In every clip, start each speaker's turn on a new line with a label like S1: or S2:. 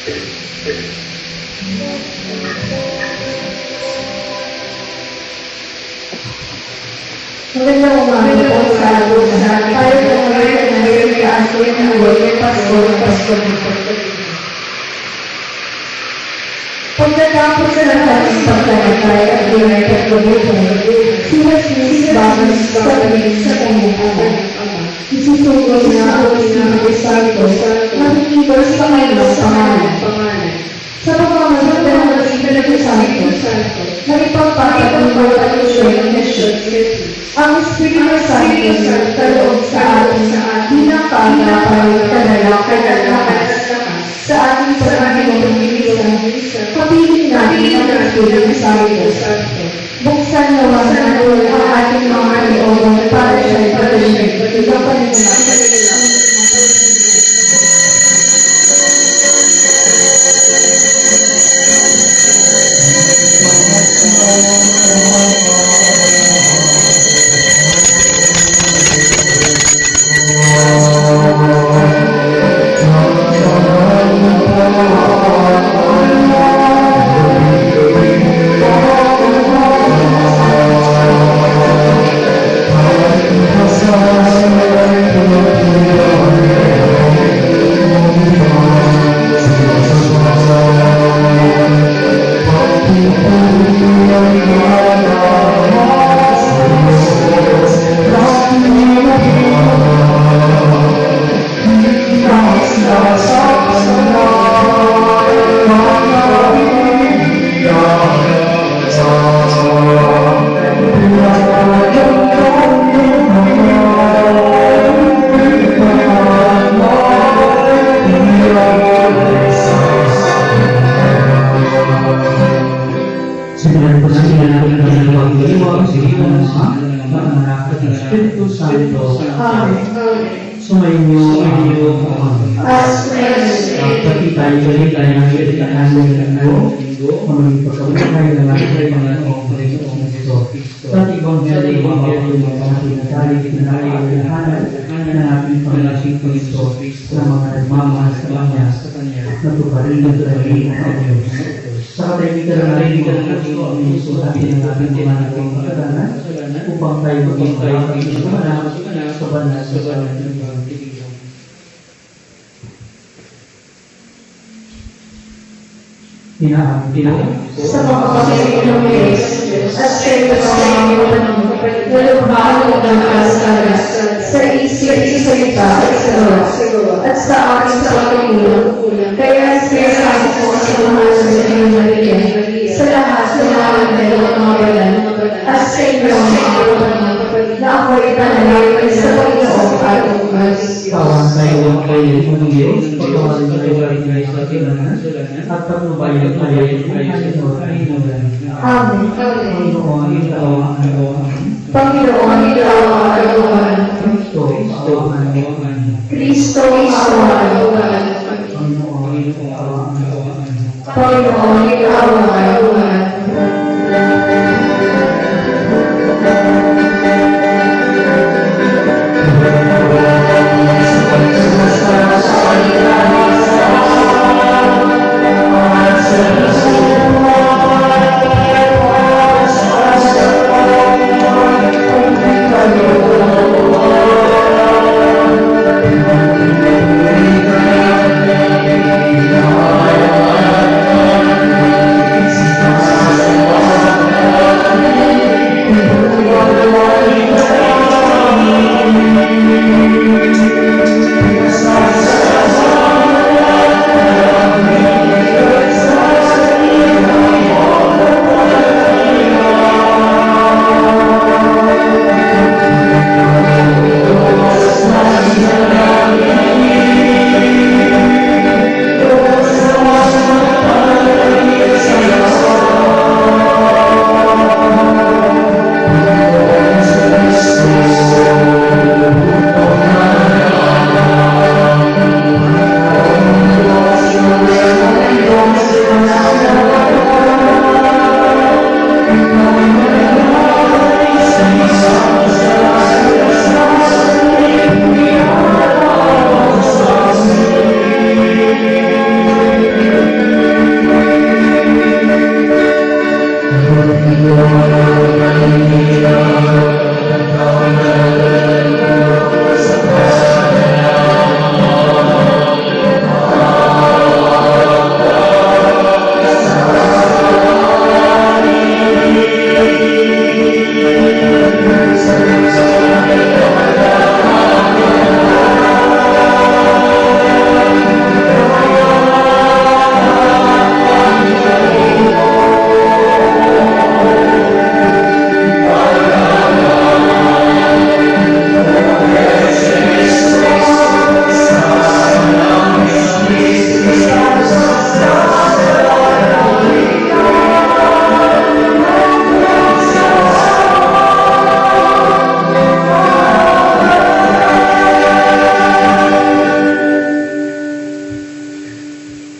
S1: Magandang umaga po sa lahat. Tayo po ngayon na nagsikaan ko yung buhay ng Pasko dito. Pagkatapos sa lahat ng pagkalatay at dinay pagkabuhay, si Jesus babalik sa kanyang ama. Isusugo niya ang Espiritu Santo na hinihiwas sa kanyang pangalan. Sa pamamagitan ng Espiritu Santo, na ipagpapatuloy at isyong ang Espiritu Santo kaloob sa atin bilang kadalakan sa ating pagkakilisa. Kapiling natin ang Espiritu Santo. Buksan nawa natin ang ating mga loob para siya'y patuloy. Ikaw pa rin sa katahimikan ng ating mga susuhatin ng ating tinatawag kasalanan upang tayo maging sa banal sa pagtitigang. Tinaamin sa mga kapatid ng Diyos at sa iyo sa mga kapatid na lumahal ng kasalan sa isip, sa salita at sa gawa at sa aking sa pagkulang. Kaya sa ako sa mahal ng Maria, sa lahat sa mga bayan at sa inyo mga kapatid na ako'y panalangin sa Panginoon at umalis. Kawan tayo kayo ng Diyos, pagkawalan tayo kayo sa kailangan at pagnubayan tayo Amen. Panginoon, ikaw ang aluhan. Kristo, ikaw ang aluhan. Panginoon, ikaw ang aluhan.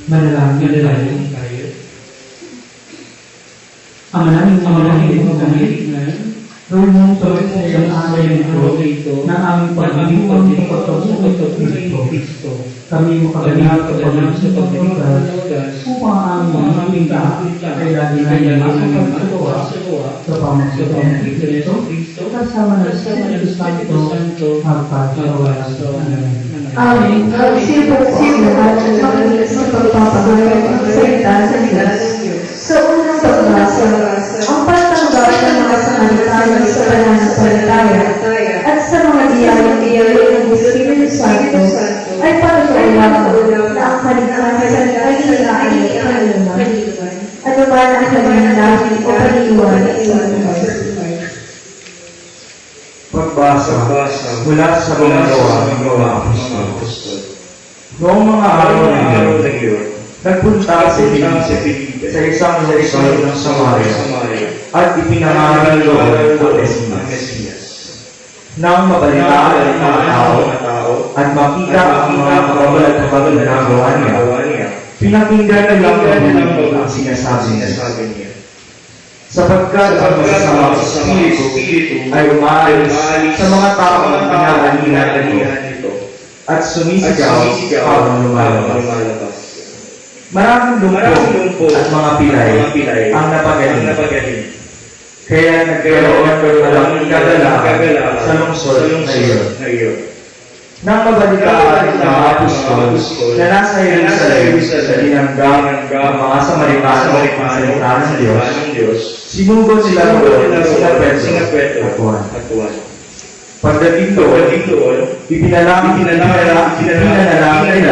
S2: Manalangin tayo. Ama namin manalangin ngayon. Gawin mong tuloy sa iyong araw ito na aming pag-ibig sa pagkabuhay ng Kristo. Kami makaganap sa pagkabuhay upang ang aming lahat ay lagi na namin pagkagawa sa pamagitan ng Kristo kasama ng Espiritu Santo magpapagawa sa
S1: Amen. Sino lahat ang makinig sa pagpapahayag ng salita sa Diyos. Sa unang pagbasa, ang pagtanggap ng mga sanalitan sa pananampalataya at sa mga diyayang ng Espiritu Santo ay pagkailangan na ang kaligtasan ay kanilang. Ano man ang kanilang o paniniwala sa buhay.
S3: Pagbasa mula sa mga gawa ng mga apostol. Noong mga araw na iyon, nagpunta si Felipe sa isang lugar ng Samaria at ipinangaral doon ang Mesiyas. Nang mabalitaan ang mga tao at makita ang mga kababalat na ginagawa niya, pinakinggan na lang ang sinasabi niya. Sapagkat ang masasamang espiritu ay umaalis sa mga taong pinag-alihan nito at sumisigaw habang lumalabas. Maraming lumpo at mga pilay ang napagaling. Kaya nagkaroon ng malaking kagala sa lungsod na iyon. Nang mabalitaan ng mga apostol na nasa Jerusalem sa dinanggang ng mga Samaritano ang salita ng Diyos, sinugod sila doon sina Pedro at Juan. Pagdating doon, ipinalangin nila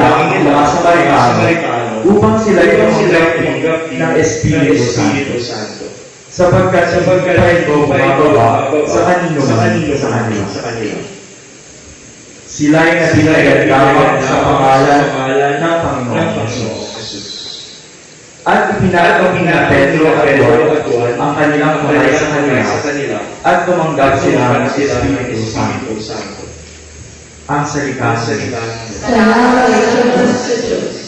S3: ang mga Samaritano upang sila tumanggap ng Espiritu Santo. Sapagkat ito bumababa sa kanino man sa kanila. Sila ay natinagad lamang sa pangalan ng Panginoong Jesus. At ipinagawa ni Pedro at Juan ang kanilang kulay sa kanila at tumanggap sila ng Espiritu Santo. Ang salita ng Diyos.
S1: Salamat sa Diyos.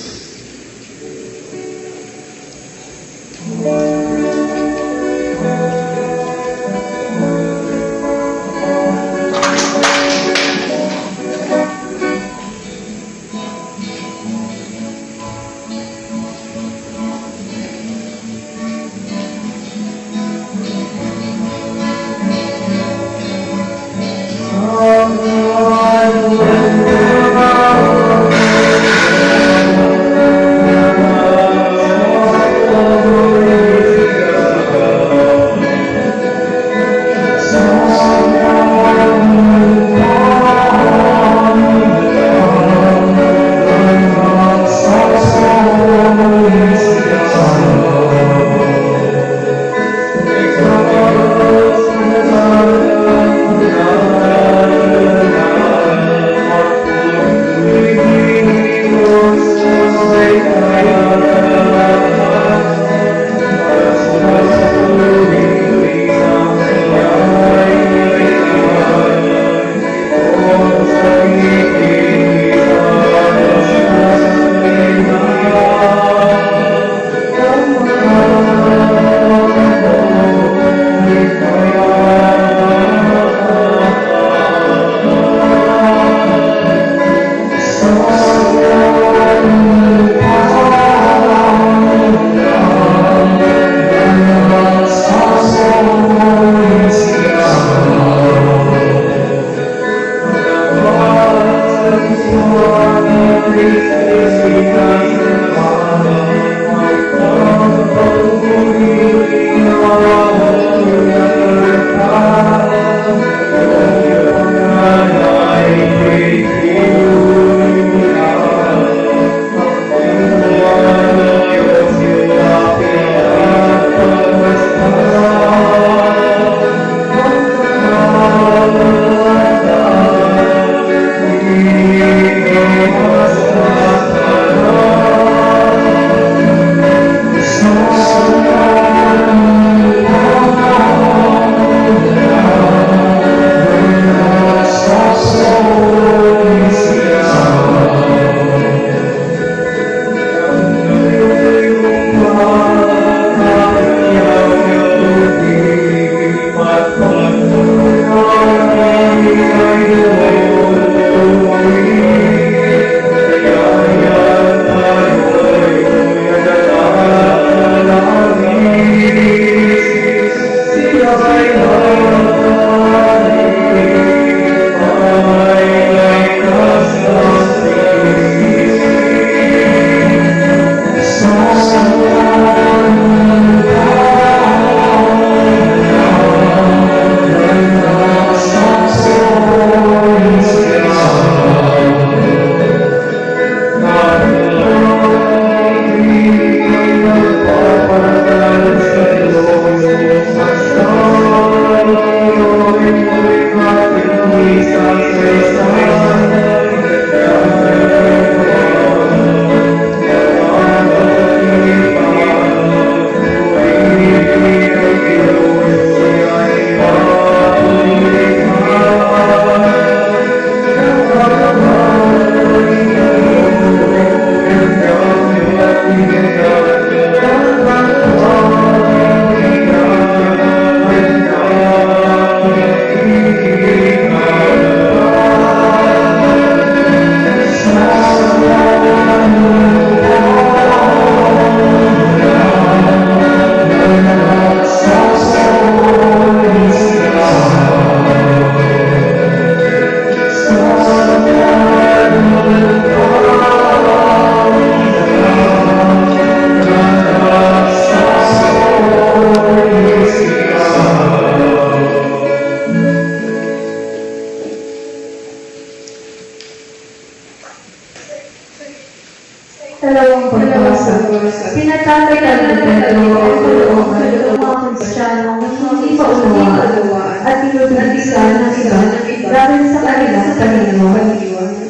S1: Dalawang pagbasa. Sinatatay ng Pedro ang kalooban ng mga Kristiyano hindi paunawaan at inutulisan ng iba dahil sa kanilang paniniwala.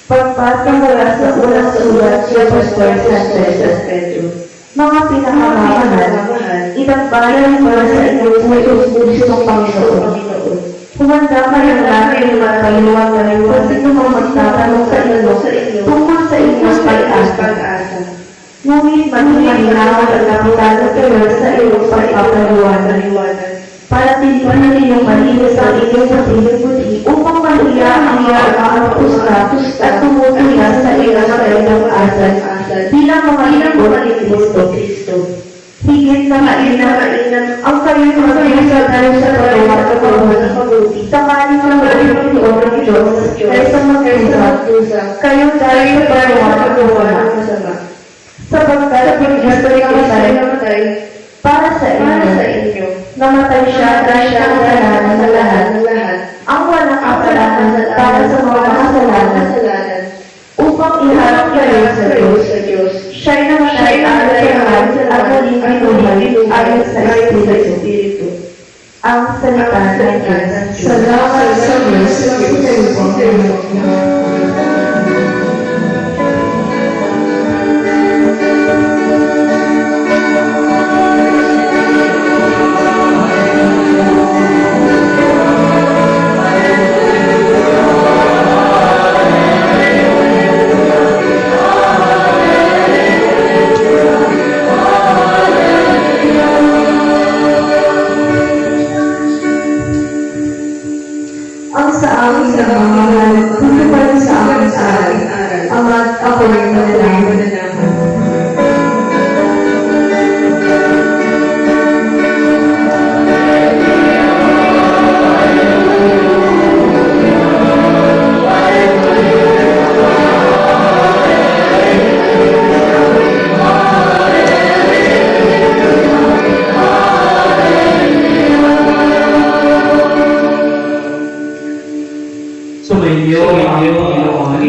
S1: Pagpatong mula sa unang sulat si Apostol San Pedro. Mga pinakamahal, itambalan mo sa inyong may uspulso ng Panginoon. Humanda kayong lagi ng mataliwang kung sino mang magtatanong sa inyo tungkol sa inyong pag-asa. Ngunit manhinahinawan ang kapitano kayo sa iyong pagpapaliwanan. Para tinipan ninyong malinis ang inyong pag-ibuti upang maluya ang mga pusta at tumutuya sa iyong kailang asal bilang mga lingkod ni Kristo. Higit na mainam ang kayo'y magpinagsasabi sa pagawa at pagmabuti. Tamarin ng maayong loob ng Diyos kaysa magkaisa kayo dahil sa pagawa at paggawa ng masama. Sapagkat pag-gusto ng namatay para sa inyo, namatay siya dahil ang kasalanan sa lahat. Ang walang kasalanan para sa mga kasalanan upang iharap kayo sa Diyos. Siya'y namatay ang lahat at muling binuhay ayon sa Espiritu. Ang salita ng Diyos. Salamat sa Diyos sa Panginoon. Ang sa amin na mga tutupan sa amin aral, ama't ako'y manalangin.
S2: Sumainyo ang Panginoon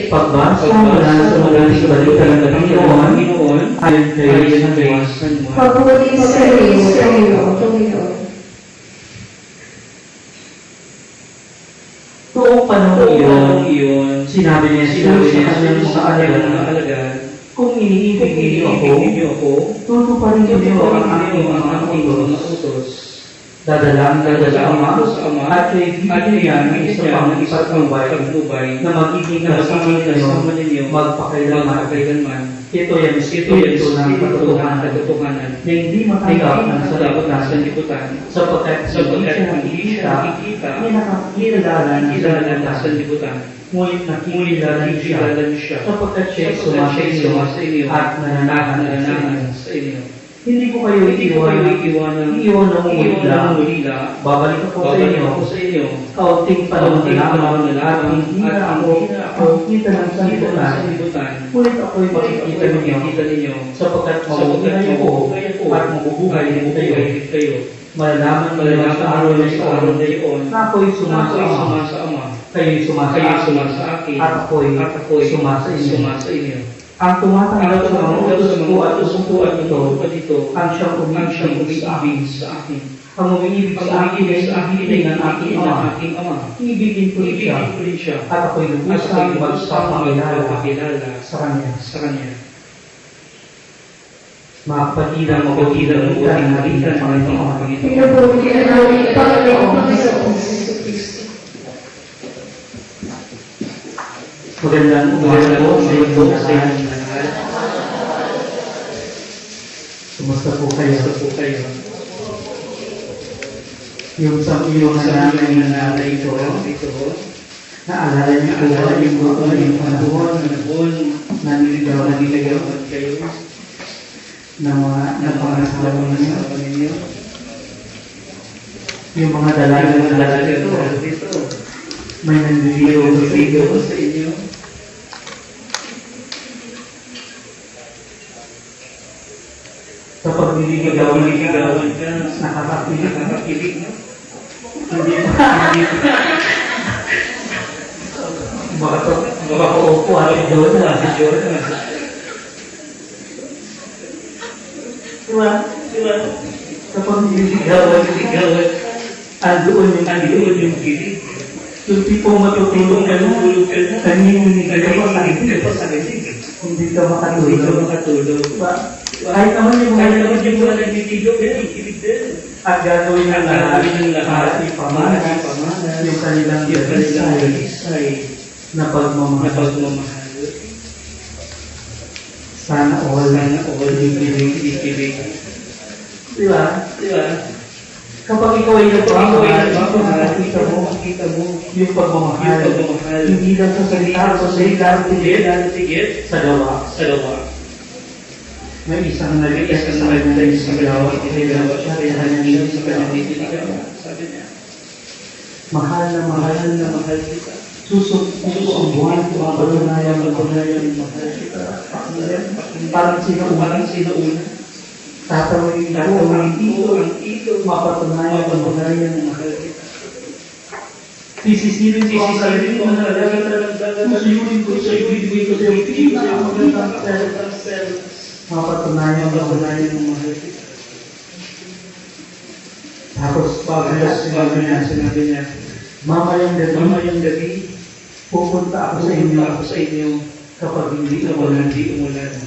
S2: pagbasa mula sa magaling balita ng Panginoon ayon kay San Juan.
S1: Pagpuli sa iyo, Panginoon.
S2: Noong panahon iyon, sinabi niya sa kanyang mga alagad, kung iniibig niyo ako, tutuparin niyo ang aking mga utos. Dadalang sa Ama at bibigyan ng isa pang patnubay na magiging kasama ninyo magpakailanman. Ito yung espiritu ng katotohanan na hindi matanggap ng sanlibutan sapagkat hindi siya nakikita ni nakakilala ng sanlibutan. Ngunit nakikilala siya sapagkat siya sumasa inyo at nananahan sa inyo. Hindi ko kayo iiwan ng ulila. Babalik ako sa inyo. Kaunting panahon na lang at hindi na ako kita ng sanlibutan. Ngunit ako'y makikita ninyo sapagkat mabubuhay ako at mabubuhay kayo. Malalaman sa araw na iyon na ako'y sumasa Ama. Kayo'y sumasa akin at ako'y sumasa inyo. Ang tumatanggap sa mga utos ko at usupuan ito, ang siyang umiibig sa akin. Ang umiibig sa akin ay ibigin ng aking Ama. Ibigin ko rin siya. At ako'y lubusang magpapakilala sa Kanya. Mga kapatid ang mabuti ng Panginoon.
S1: Pinabuli ka namin, Panginoon.
S2: Magandang umaga po sa inyong lahat. Kumusta po kayo? Yung sa iyong nanay ito, naalala niyo po ba yung buong yung panahon na niligawan kayo ng mga pangasawa ninyo? Yung mga dalaga dito, may nanliligaw sa inyo. Kapag niligawan ka, nakakakilig. Hindi pa. Baka upo at doon. Diba? Kapag niligawan, andoon yung kilig. Yung tipong matutulog ka na, kanina ka pa sa kilig. Hindi ka makatulog. Diba? Kahit naman yung mga nagtitigo, kilig din. At gagawin ng lahat para ipamana yung kanilang isay na pagmamahal. Sana all yung kilig. Diba? Kapag ikaw ay nagpapamahal, makikita mo yung pagmamahal. Hindi lang sa salita, tigit sa gawa. May isang nag-text sa gawa, kailangan niya sa kanyang sabi niya, mahal na mahal kita. Susuko ang buwan, mapatunayan mahal kita. Parang sinauna. Tatawin ko ang ito, mapatunayan mahal kita. Sisisilin ko ang sarili ko na nalagdagan. Susuyurin ko sa iyo, pinaka-magandang self. Mapatunayan mahal kita. Tapos sinabi niya, mamayang gabi, pupunta ako sa inyo kapag hindi umulan.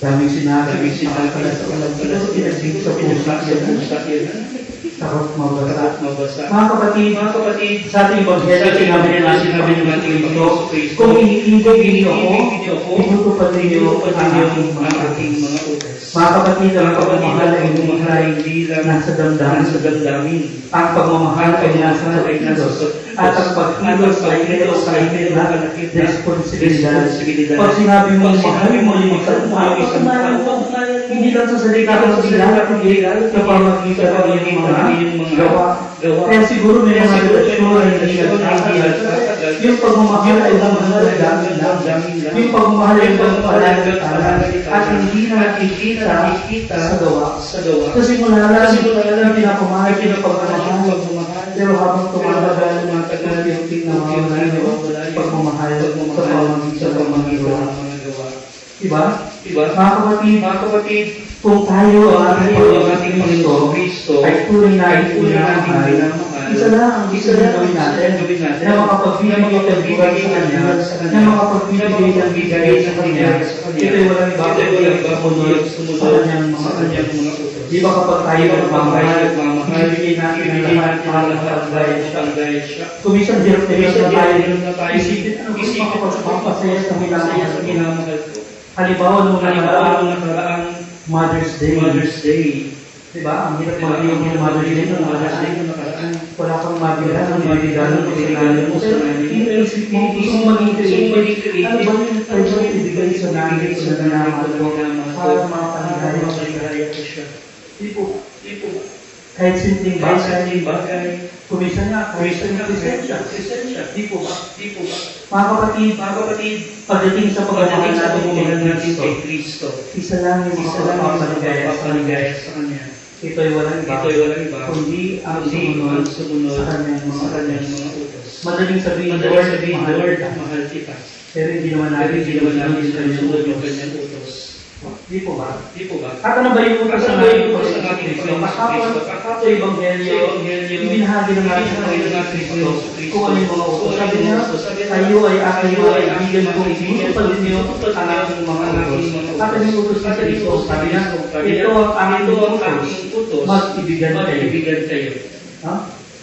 S2: Daming sinabi pala sa ulang pala sa pusa yan. Takot mabasa. Mga kapatid, sa ating Ebanghelyo, sinabi niya Kristo, kung iniibig niyo ako, tinutupad ninyo ang aking mga utos. Mga kapatid, ang pagmamahal ay hindi lang nasa damdamin. Ang pagmamahal ay nasa kilos. At ang pagkilos ay may malaki na responsibilidad. Pag sinabi mo, mahal mo yung isang tao, hindi lang sa salita ko sila, sa pamagitan ng mga gawa. Kaya siguro may mga relasyon na hindi nagkakagal. Yung pagmamahal ay damdamin lang. Yung pagmamahal ay pagpalagatan at hindi nakikita sa gawa. Kasi mula lang, yung pinapamahal, pinapagmamahal. Pero habang tumatagal, yung tingnan yung pagmamahal sa pamagitan ng mga gawa. Diba? Mga kapatid, kung tayo ang ating Panginoon Kristo ay tunay natin minamahal, isa lang ang gawin natin na makapagbibigay sa Kanya, na makapagbibigay ng bigay sa Kanya. Ito'y walang sumunod sa Kanyang mga utos. Di ba kapag tayo nagmamahal, ibigay natin ang lahat para makapagbayad siya. Kung isang hirap na tayo, isipin makapagpapasaya sa minamahal ko. Halimbawa nung nakaraang Mother's Day. Diba? Ang hirap mag-iong yung Mother's Day nung nakaraan. Wala kang mabigalan mo sa nanay. Inisip mo, gusto maging creative. Ano ba yung pwede ibigay sa nanay sa nanamahal ko para makapaligaya ko siya? Di po. Kahit simpleng bagay, kumisa niya, presensya. Di po ba? Mga kapatid, pagdating sa pagmamahal natin kay Kristo, isa lang yung paligaya sa Kanya. Ito'y walang iba, kundi ang sumunod sa Kanyang mga utos. Madaling sabihin, Lord, mahal kita. Pero hindi naman natin sunod yung Kanyang utos. Di po ba? At ano ba yung utos ng ating Kristo? Sa Ebanghelyo, ibinahagi ng ating Kristo kung ano yung mga utos. Sabi niya, kayo ay aking mga kaibigan kung itutupad ninyo ang aking mga utos. At ano yung utos ng Kristo? Sabi niya, ito ang aking utos, mag-ibigan kayo. Ha?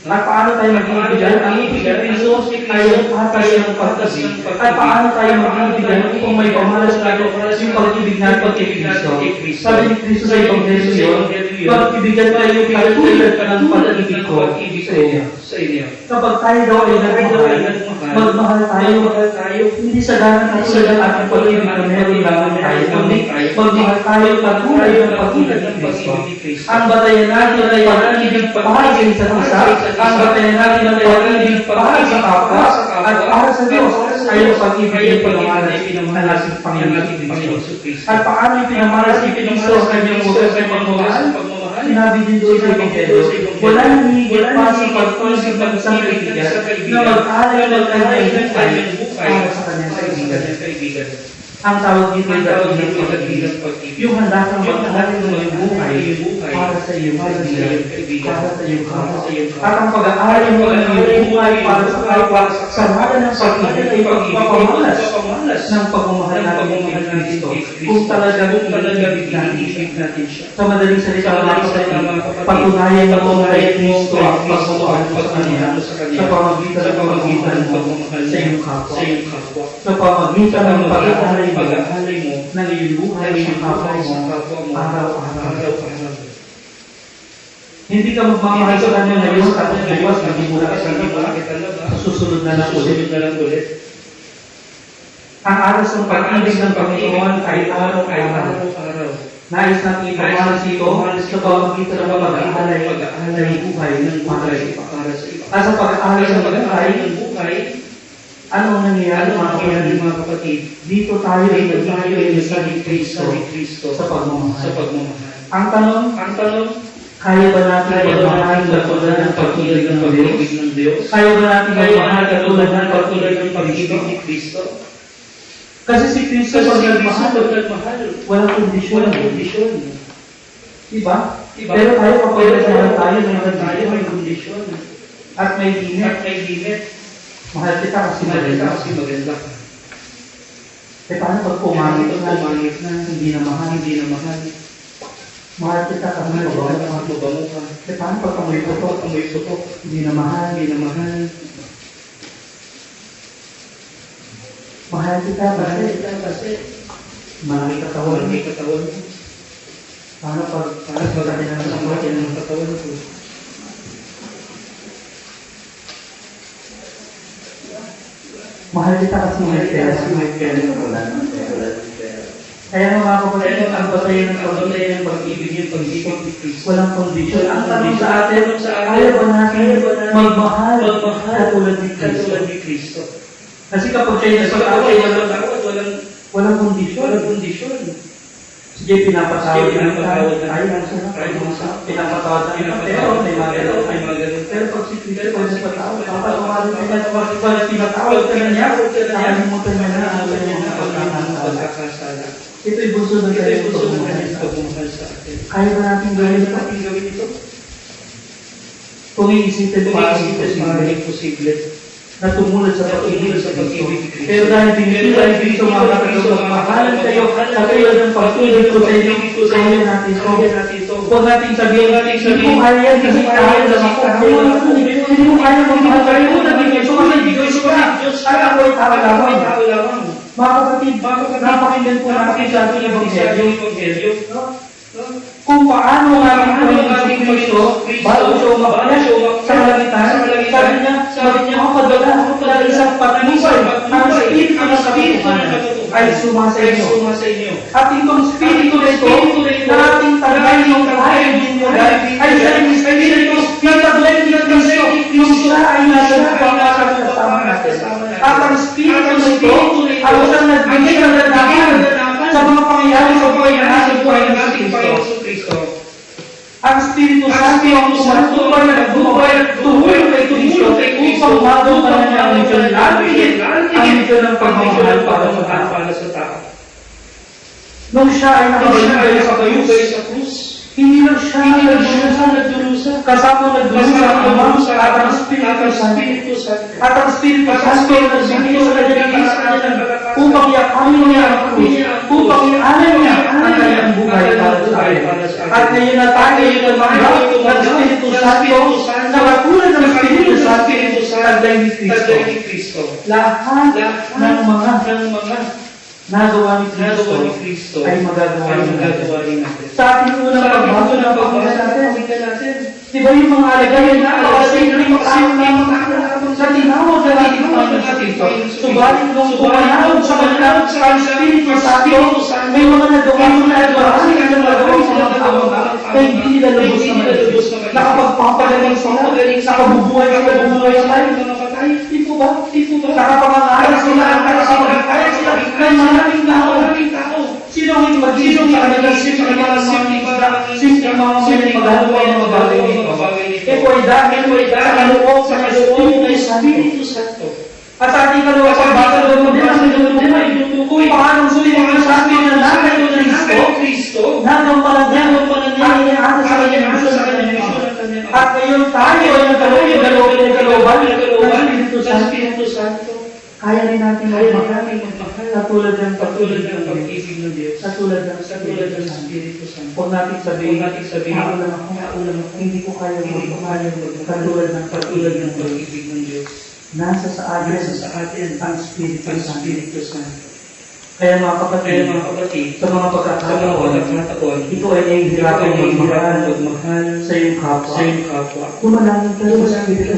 S2: At paano tayo magbibigay? Ang ibig Kristo ay ang patas ng pag-ibig. At paano tayo magbibigay kung may pamalas tayo yung pag-ibig natin kay Kristo? Sabi ni Kristo sa Ebanghelyo, pag-ibigan tayo katulad ng pag-ibig ko sa inyo. Kapag tayo daw ay magmahal tayo, hindi sa ganang katulad ng ating pag-ibig na meron lamang tayo, kundi magmahal tayo katulad ng pag-ibig ni Kristo. Ang batayan natin ay pag-ibig para sa isa't isa, ang batayan natin ay pag-ibig para sa kapwa, at para sa Diyos ay ang pag-ibig ng pinamalas ng ating Panginoon Kristo. At paano yung pinamalas ni Kristo sa kanyang wagas ng pagmamahal? Sinabi din doon sa Ebanghelyo, wala nang higit pa sa pag-ibig ng isang kaibigan na mag-alay ng kanyang buhay para sa kanyang kaibigan. Ang tawag dito ay dapat ng pag-ibig. Yung handa kang mag-alay ng iyong buhay para sa iyong kaibigan, para sa iyong kapwa. At ang pag-aalay mo ng iyong buhay para sa kapwa sa mata ng pag-ibig ay pagpapamalas ng pagmamahal natin kay Kristo. Kung talagang ibig natin siya. Sa madaling salita mga kapatid, patunayan mo kay Kristo ang pagmamahal mo sa Kanya sa pamagitan ng pagmamahal sa iyong kapwa. Sa pamagitan ng pag-aalay mo ng iyong buhay sa kapwa mo araw-araw. Hindi ka magmamahal sa Kanya ngayon at bukas hindi mo na sa susunod na lang ulit. Ang aras ng pag-ibig ng Panginoon ay araw-araw. Nais natin ipamalas ito sa pamagitan ng pag-aalay ng buhay ng para sa iba. At sa pag-aalay ng buhay, ano ang nangyayari mga kapatid? Dito tayo ay nagbibigay sa Kristo sa pagmamahal. Ang tanong, kaya ba natin magmahal katulad ng pag-ibig ng Diyos? Kaya ba natin magmahal katulad ng pag-ibig ni Kristo? Kasi si Kristo pag nagmahal, walang kondisyon. Diba? Pero tayo kapag nagmahal tayo, may kondisyon. At may limit. Mahal kita kasi maganda. E paano pag pumangit na, hindi na mahal. Mahal kita kasi mababaw ka. E paano pag amoy putok, hindi na mahal. Mahal kita kasi malaki katawan. Paano pag kanya ng katawan ko? Mahal kita kasi may pera wala ng pera. Kaya mga kapatid, ang batayan ng pag-ibig yung pag-ibig ni Kristo. Walang kondisyon. Ang tanong sa atin, kaya ba natin magmahal katulad ni Kristo? Kasi kapag kayo nasatawad, walang kondisyon. Sige, pinapatawad natin. Ayaw sa pinapatawad natin. Pero may magaling. Pero pag si Kristo ay napatawad, papatawarin ka pinatawad ka na niya, nakalimutan na ang kanyang pagkakasala. Ito'y bunso ng kanyang pagmamahal sa atin. Kaya ba natin gawin ito? Kung iisipin posible na tumulad sa pag-ibig ni Kristo. Pero dahil binigay Kristo mga kapatid, magmahalan kayo katulad ng pag-ibig ko sa inyo, kaya natin ito. Huwag natin sabihin, hindi mo kaya yan kasi tayo lang ako. Hindi mo kaya magmahal kayo, naging Kristo kasi Diyos at ako ay tao lamang. Mga kapatid, napakinggan po natin sa ating Ebanghelyo. Kung paano natin si Kristo bago siya umakyat sa kalangitan, sabi niya, makapadala ng isang patnubay ang Espiritu ng katotohanan ay sumasa inyo. At itong Espiritu na ito na ating tagay yung tayo ninyo ay sa Espiritu na taglay ni Kristo yung siya ay nasa kasama natin. At ang Espiritu na ito ang siyang nagbigay ng lalaman sa mga pangyayari sa buhay na ating Kristo. Ang Espiritu Santo ang tumatubay na tumulong kay Kristo upang magawa ka niya ang medyo ng pagmamahal para sa tao. Nung siya ay nakabalik sa krus, hindi lang siya nagdurusa, kasama nagdurusa ang Ama at ang Espiritu Santo. At ang Espiritu Santo nagbigay sa kanya upang iakamin niya ang krus, upang ialay niya ang kanyang buhay para sa atin. At ngayon na tayo tumanggap ng Espiritu Santo na katulad ng Espiritu Santo taglay ni Kristo. Lahat ng mga nagawa ni Kristo ay magagawa rin natin. Sa ating unang pagbasa ng pakinggan natin, di ba yung mga alagay na napakasimpleng sa tinawag na natin ng Kristo? Subalit nung pumanawag sa kanilang ang Espiritu Santo, may mga nagawa na marami na nagawa sa mga tao na hindi nila lubos naman. Nakapagpapagaling sila, nakabubuhay sa mga patay. Ito ba? Nakapangangaral sila, nakapagpapagaling sila, may maraming tao. Sino ang mag-isip sa kanilang simpleng mga magagawa ng mga bagay nito? Ito ay dahil sa kaloob sa Espiritu Santo. At sa ating kaloob sa basa doon din ang sinutukoy kung paano sulit ang sabi na nanay ng Kristo nagampalan niya ang inaasa sa kanyang misyon. At ngayon tayo ay nagkaloob ng Espiritu Santo. Kaya rin natin magmahal katulad ng pag-ibig ng Diyos, katulad ng Espiritu Santo. Huwag natin sabihin, naulam ako, hindi ko kaya magmahal katulad ng pag-ibig ng Diyos. Nasa sa atin ang Espiritu Santo. Kaya mga kapatid, sa mga pagkakataon, ito ay nahihirapan magmahal sa iyong kapwa. Kumalangin kayo sa Espiritu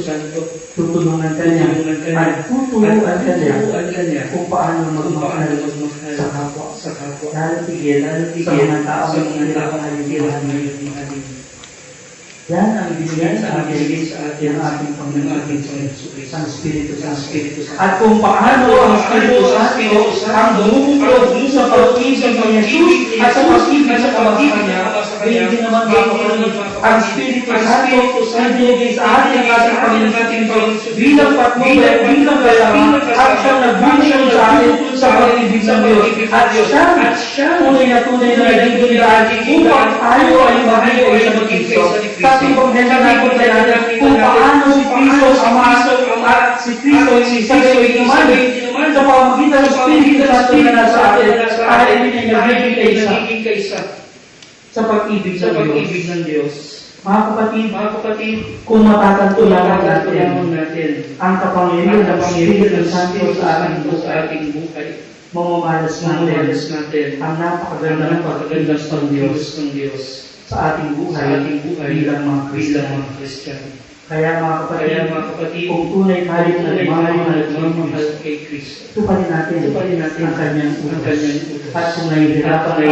S2: Santo. Tutulungan ka niya at tutulungan ka niya kung paano magmahal sa kapwa. Lalapigil sa mga tao na hinihirapan ngayon. Yan ang ibigay sa atin ng ating Panginoon ang Espiritu Santo. At kung paano ang Espiritu Santo ang bumubuklod sa pag-ibig ng Jesus at sa pag-ibig sa pamamagitan niya, ay hindi naman makakapagod ang Espiritu Santo na binigay sa atin ng ating Panginoon bilang patnubay, bilang kalaman, at siyang nagbibigay sa atin sa pag-ibig ng Diyos. At siyang tunay na nagiging daan upang tayo ay magiging sa Kristo. Sa ating paghenda natin kung paano si Kristo at si Kristo ay sisagay naman sa pamamagitan ng Espiritu Santo na nasa atin ay nagiging kaisa sa pag-ibig ng Diyos. Mga kapatid, kung matatagpuan natin ang kapangyarihan ng Espiritu Santo sa ating buhay, mamamalas natin ang napakaganda ng Diyos sa ating buhay bilang mga Kristiyano. Kaya mga kapatid, kung tunay tayo na nagmamahal kay Kristo, tuparin natin ang kanyang utos. At kung nahihirapan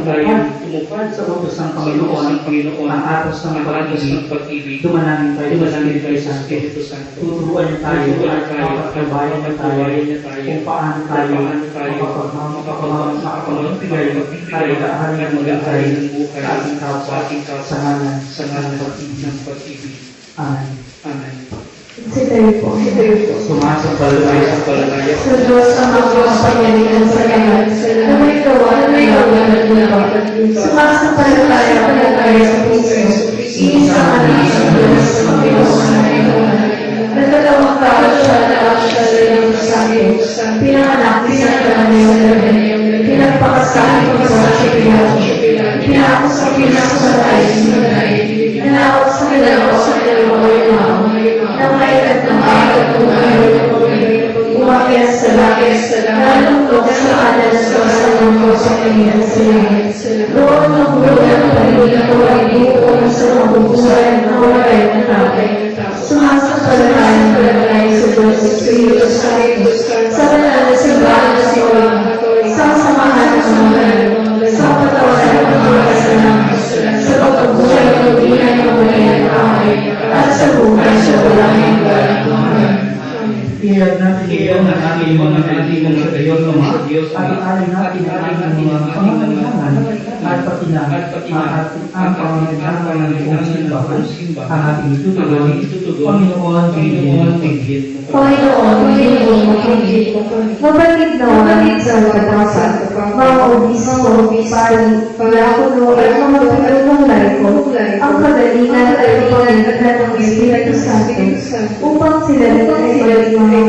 S2: tayo tumupad sa utos ng Panginoon, ang atos ng pag-ibig, dumanangin tayo sa Espiritu Santo. Tuturuan niya tayo at makapagbayan niya tayo kung paano tayo makapagbigay at mag-aaral ng magagay sa ating kapwa sa ngalan ng pag-ibig. Amen.
S1: Sitayo po.
S3: Sumasampalataya
S1: Sa Diyos ang makapangyarihan sa lahat, na may gawa ng lupa. Sumasampalataya sa Kristo, iisang anak ng Diyos sa Panginoon. Nagkatawang tao siya na siya sa iyong sabi, pinanganak sa kanyang pinagpakasahan ko sa Pilato, pinakos sa pinakasaray, nanakot sa kanilang na maikat ng umakyat sa langit, nalungkot sa kanan sa salungkot sa kanyang sila. Roon ang bulan ng pagbulan ko ay buong sa mabubuhay na walay na tao. Sumasampalataya sa Diyos Espiritu Santo, sa banal na simbahan na sinulang, sa samahan ng mga sa patawaran ng mga kasalanan, sa pagbuhay ng pagbuhay ng buhay at sa buhay sa walang hanggan.
S2: Iyag natin ang ating mga sa Diyos at alin natin ang ating mga pangangailangan at pati na ang pangangailangan ng buong simbahan ang ating itutuloy. Panginoon, bigyan mo.
S1: Panginoon, bigyan mo. Mabatid na sa katasan, mga obispo, diakono at mga pinagulong laiko, ang kagalingan at pangangailangan ng Espiritu Santo upang sila ay maging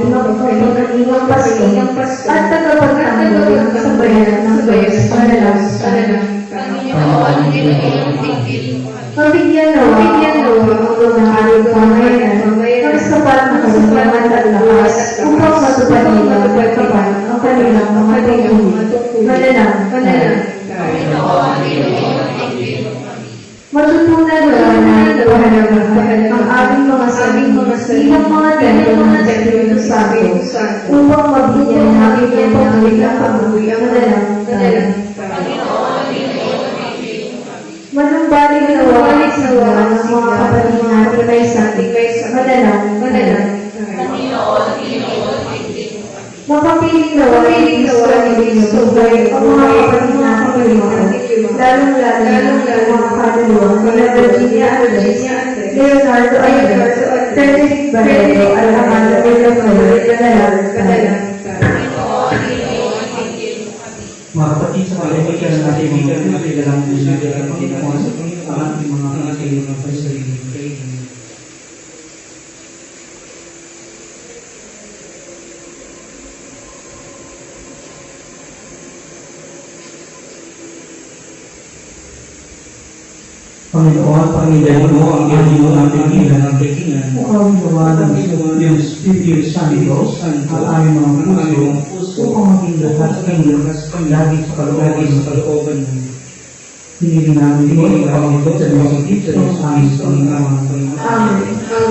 S1: pagkalingang pasko at tagapagtanggol sa bayan ng Diyos para lang sapat na kasapanan at lakas upang matupad nila ang kanilang mga tungkulin. Manalangin tayo. Matutunan na mahalaga ang aming mga sarili bilang mga templo ng Espiritu Santo upang mabigyan namin ng pagbuwiang manalangin tayo. Manumbalik na walik ng mga kapatid natin kay Santo, manalangin tayo. Mapapiling na walik ng tubay ang mga kapatid natin lalong-lalo ng mga kaluluwa nila Virginia Andres, Leonardo Ayala, Frederick Barreto, at ang mga nanalangin tayo.
S2: Mga kapatid sa kaibigan natin mga kailangan nila ang Panginoon ang ating mga kailangan sa sarili. Panginoon, Panginoon mo ang iyong natin kailangan upang gawa ng iyong Espiritu Santo ang aming mga puso upang maging lakas lagi sa kalooban mo. Hiniling namin mo ang Panginoon sa mga dito sa aming Panginoon.
S1: Amen.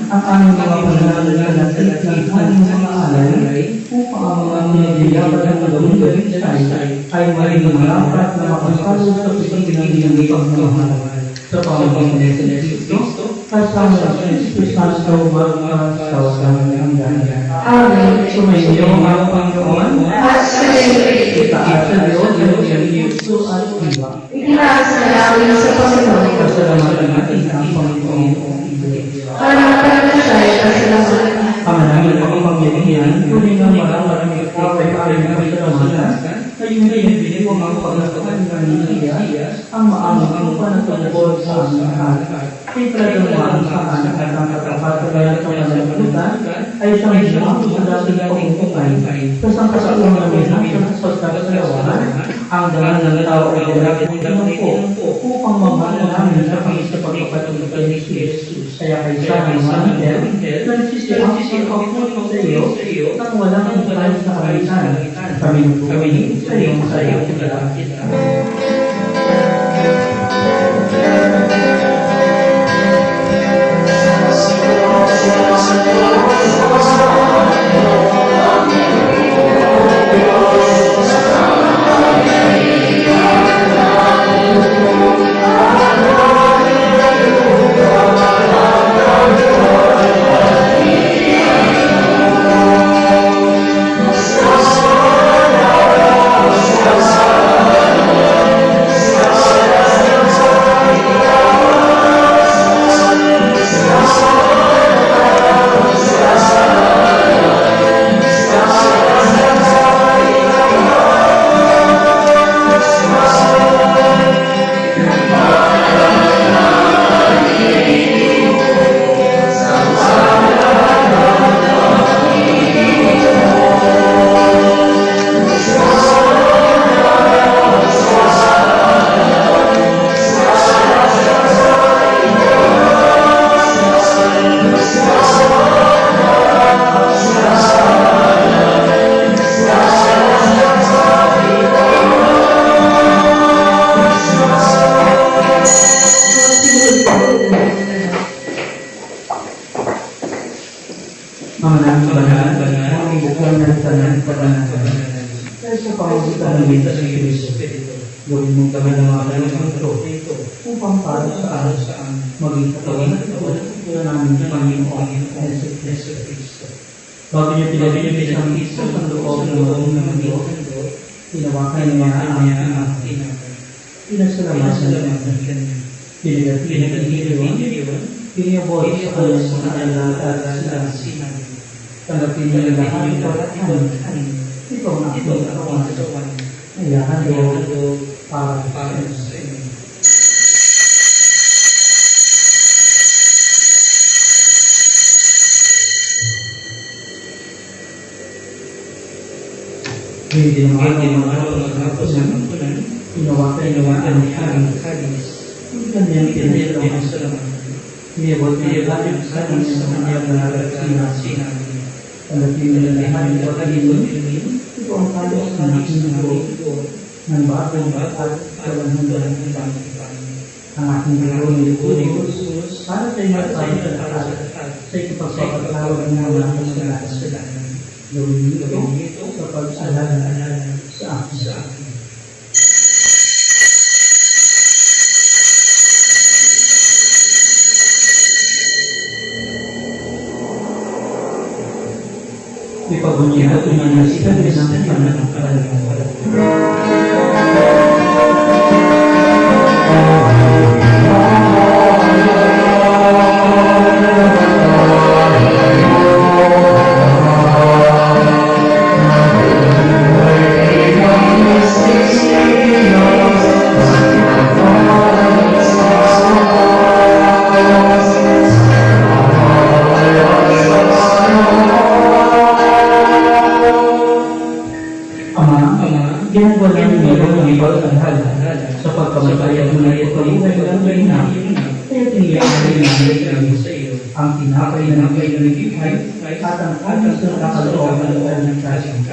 S2: ang aming mga pananalig ng aming mga alay upang ang mga nilagyayapan ng gawin ay maging malapat na makasalos sa pagkakilang ng pagmamahal sa pamamagitan ni Kristo kasama sa Espiritu Santo magkasawasan ng hanggan.
S1: Amen.
S2: Sumainyo ang Panginoon
S1: At sa Espiritu.
S2: itaas sa Diyos ang iyong Kristo at iba.
S1: Itinaas na namin sa Panginoon.
S2: Pasalamatan natin ang Panginoon.
S1: Para siya ay pasalamatan.
S2: Ang namin ang pagmamahal, kunin ang marami at pagkain ng pasalamatan, ay hindi binigay mo ang pagkakataon ng iya, ang maamang panatungkol sa aming lahat. Ay talagang sa anak at ang katapatagayan sa manalagutan, ay siyang siyang sa dating pangungkay. Kasang kasalaman namin ang pagkakatawahan, ang dalan ng tao ay dalagin ng po, upang mamahal namin sa pagkakataon kay Jesus. Kaya kay sana ng Angel, nagsisiyang pagkakunin sa iyo, nang walang hintay sa kalitan. Kami sa iyong kita. Mga namin banal, mga ibuklan ng tanan, kabanatan. Dahil sa pamagitan ng Bita ng Kristo, gawin mong kami ng mga kanilang ito, upang para sa maging katawan at katawan namin ng Panginoon Yesu Kristo. Bago niyo pinagiging ang Kristo ang loob ng mundo, tinawakan niya ang pinasalamatan ng kanya. Pinagatihin niyo yun, piniyabot sa kanyang at sinabi. Tanggapin niyo lahat ng katawan. Ito ang aking katawan. Ayahan do para sa inyo. Hindi naman maghapos ng kampunan, inawakan ang kalis. Ang kanyang pinasalamatan. Niyabot niya ang kalis sa kanyang sinabi. Tanggapin niyo lahat ng katawan. Ito ang kalis ng aking dugo ng bagong at kalanghang ang aking dugo ni Jesus para sa inyo tayo sa lahat sa ikapagsapatawad ng mga kasalanan. Gawin ito sa pag-alala sa akin. Ipagunihan ko na sila ng pananampalataya. Ginagawa namin ngayon ang ipag-alala sa pagkamatay mo na ito kabuhay na kaya tiniyakay namin sa iyo ang tinapay na nagkikay at ang alas na nakalooban ng kasing.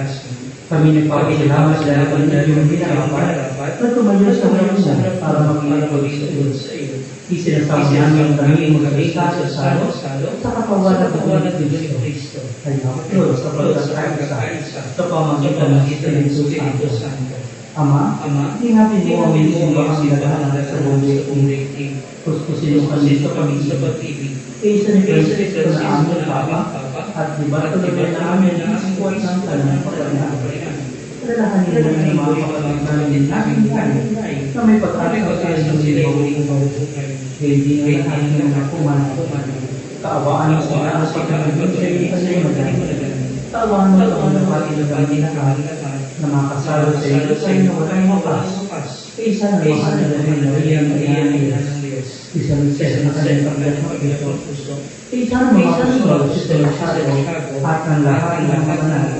S2: Kami nagpapasalamat sa laban na iyong pinakapat na tumayo sa mga para magpapagod sa iyo. Isinasama namin ang daming magkakita sa salo sa kapawalan ng Kristo. Kaya ito sa pagkakaisa sa pamagitan ng Espiritu Santo. Ama, hinapin mo ang inyong ang sa buhay kong daigdig. Kuskusin mo kami sa pag-ibig. Isa ni Kristo na aming Papa, at diba tulad na amin ang sikuat ng talang kapalahan. Alalahanin mo ng mga kapalahan din namin na may pag-asa sa silawing mabuhay. Hindi nga lahat ng mga kumanan. Kaawaan mo sa mga pagkakagod sa iyo Kaawaan mo sa mga pagkakagod na makasalo sa iyo sa iyo na walang mapas. Isa na mahal na Maria ng Diyos. Isa na siya na kanyang pagkakagod ng puso. Isa na makasalo sa Chicago at ang lahat ng mga banal.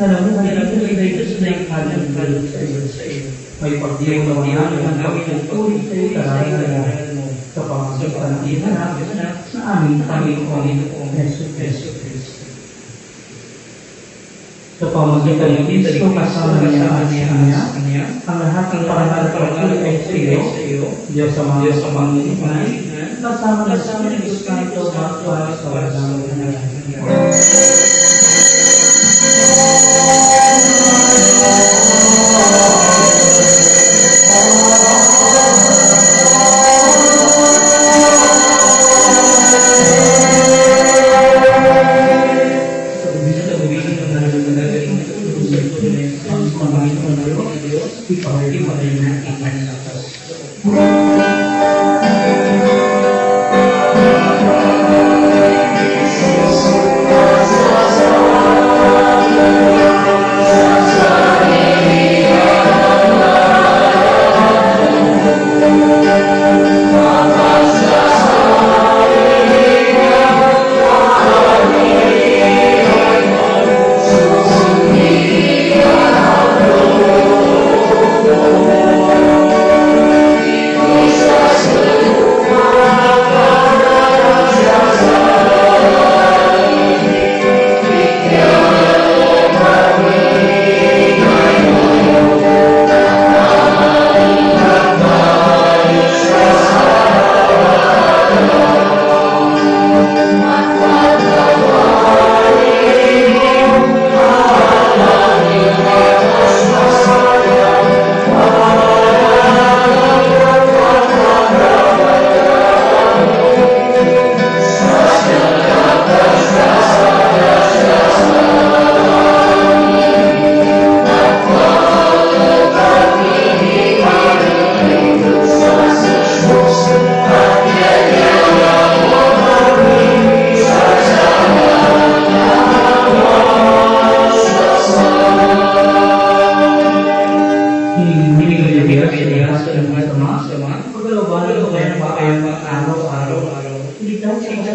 S2: Nalamuhan ito sa ito sa naikhanan sa iyo. May pagdiyaw na namin ang pagkukulit sa iyo karang mo sa pamagitan ng ihanap na aming Panginoong Yesu Kristo. Sa pamagitan ng Kristo kasama niya at Kanya, ang lahat ng parangal at pagkulit ay sa iyo, Diyos sa mga Panginoon, kasama ng Espiritu Santo magpa sa walang hanggan.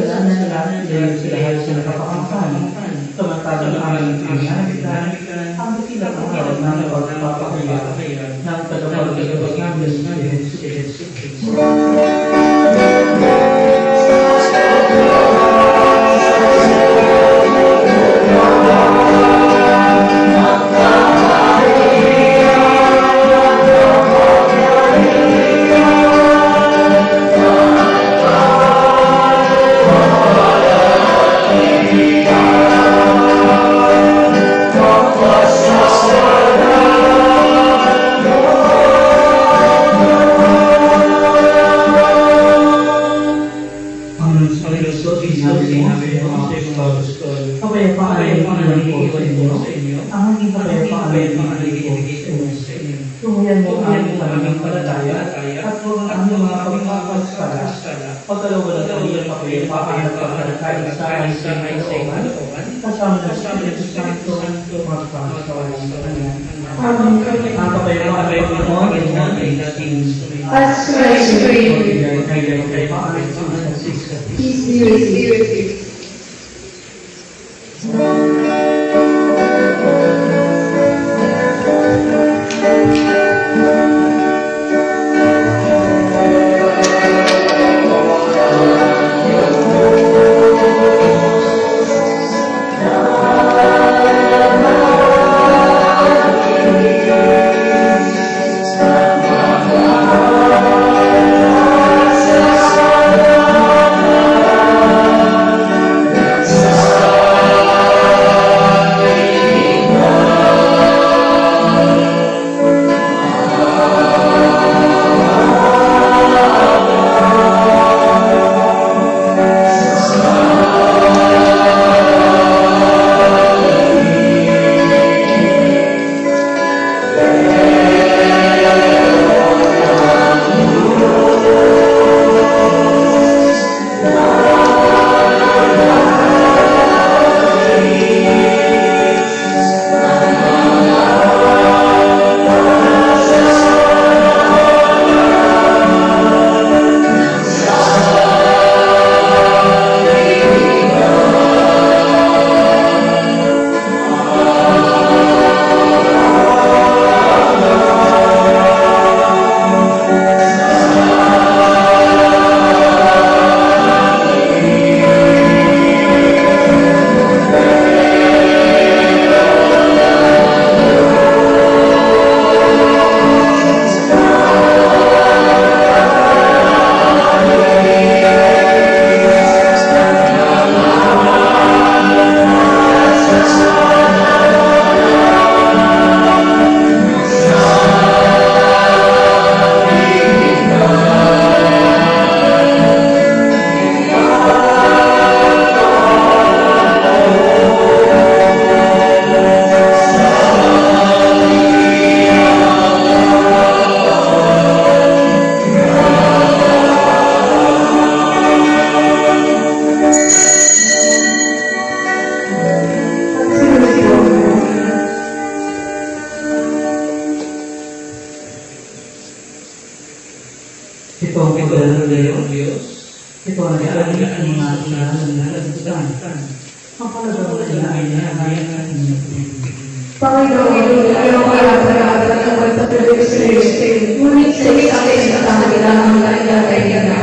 S2: kasalanan dahil sila ay sa nakapakaman. Samantalang aming pinanalitan, ang dakilang araw na pagpapakaya ng tagapagligtas namin si Jesus Cristo. Kapayapaan ay iwan ko sa inyo. Ang aking kapayapaan ay iwan ko sa inyo. Tunghayan mo ang aming palataya at huwag ang aming mga pagpapagskala. Pagkalawa na ang kapayapaan at pagkakaisa ay sa kalooban, kasama ng Espiritu Santo magpapakawalan. Amen. Ang kapayapaan ay Panginoon ay natin.
S1: As Christ reigns,
S2: Kapayapaan ay
S1: peace be with you.
S2: Ito ang pagdala ng Diyos. Ito ang nagagalit ng mga kailangan ng nalagputan. Ang palagawa niya ay nahahayan at
S1: Panginoon, ayaw ka lahat ng pagpatuloy sa iyo. Ngunit sa isang na kailangan na ilagay na.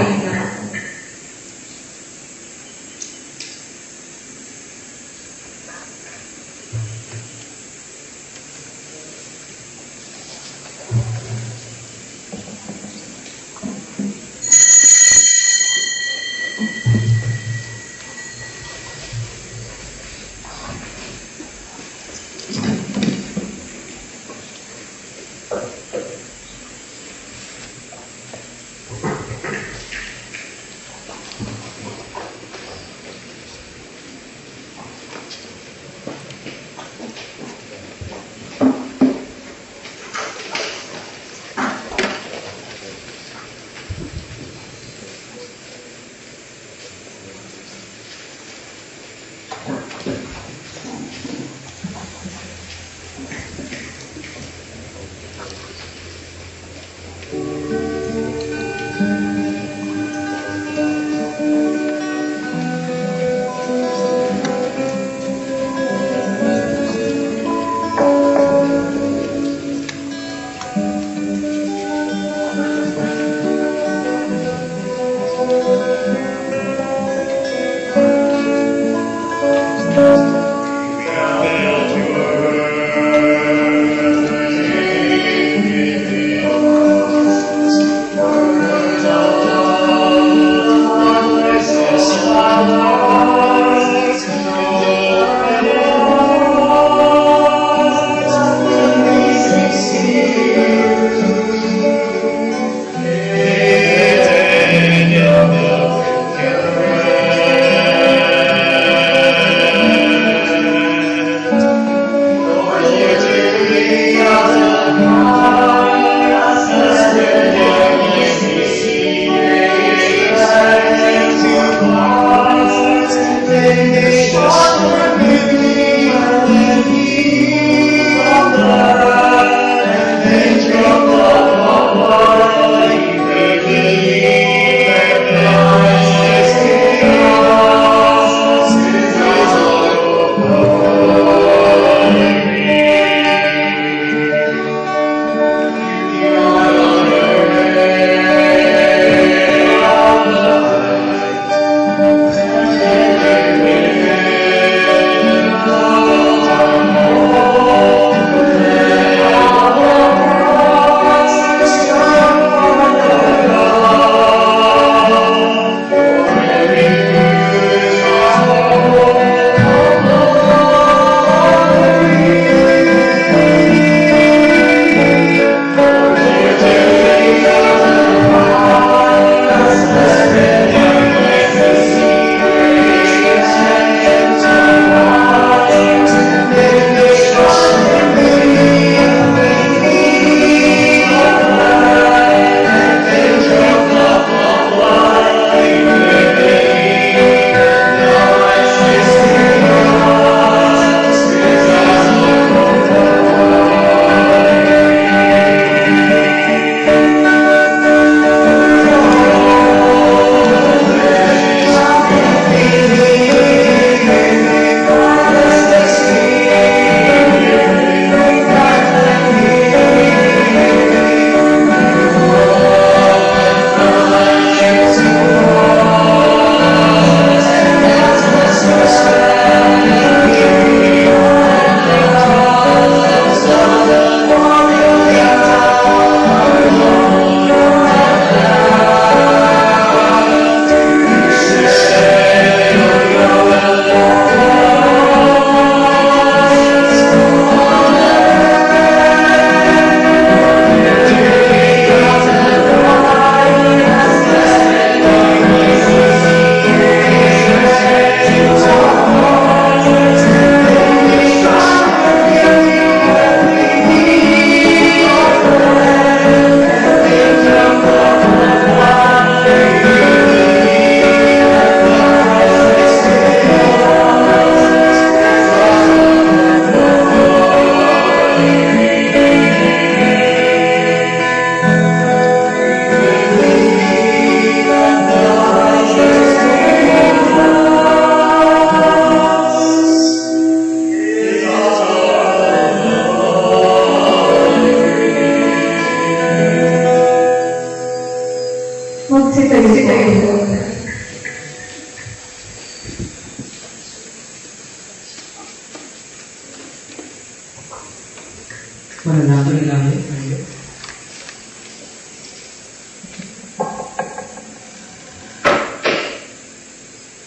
S2: Manalangin namin.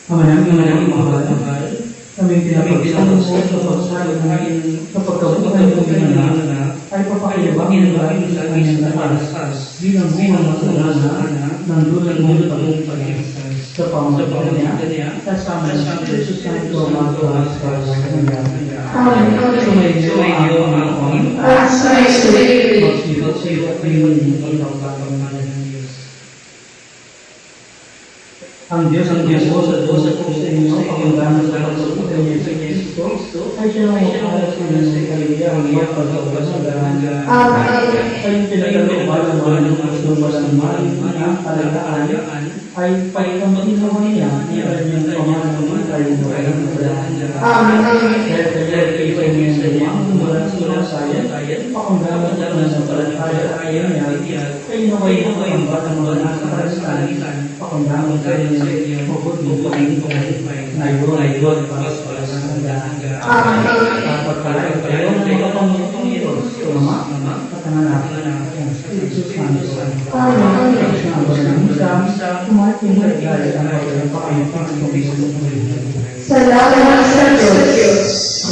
S2: Ama namin mahal. Kami pinapagsasabi mo sa pagsabi namin sa pagkabuhay ng ginana ay papakilabangin ng lagi sa kanyang nakalasas bilang bunga ng ng dulang mong pag-iisas sa pamagitan niya kasama sa Jesus Santo Magdalene sa kanya.
S1: Amen.
S2: Sumayo ang Panginoon.
S1: At sa Espiritu.
S2: Magsigot at ngayon ang pagkakamangan ng Diyos. Ang Diyos sa inyo, pagmamahan sa pagsusunod niya sa Kristo, ay siya ang makakas ng kaligayahan niya pagkakasagaan.
S1: Amen.
S2: Kayong pinagkalooban naman ng gusto walang ng alagaan ay pagkamainawan niya ang kanyang pamamahay ng walang alagaan.
S1: Amen.
S2: Dahil kaya kayo sa iyong mula sa sayan, pakundaman na sa palataya niya, kayo naway ang bata mga nasa karasitan, pakundaman kayo sa iyong mabuti na iyon para sa alagaan. Dapat pala kayo ng mga Panginoong Diyos, Ama, at ang anak, ang Espiritu Santo.
S1: Amen.
S2: Ang banang misa, kumating sa igay ang pagkakas ng Panginoon.
S1: Salamat sa Diyos.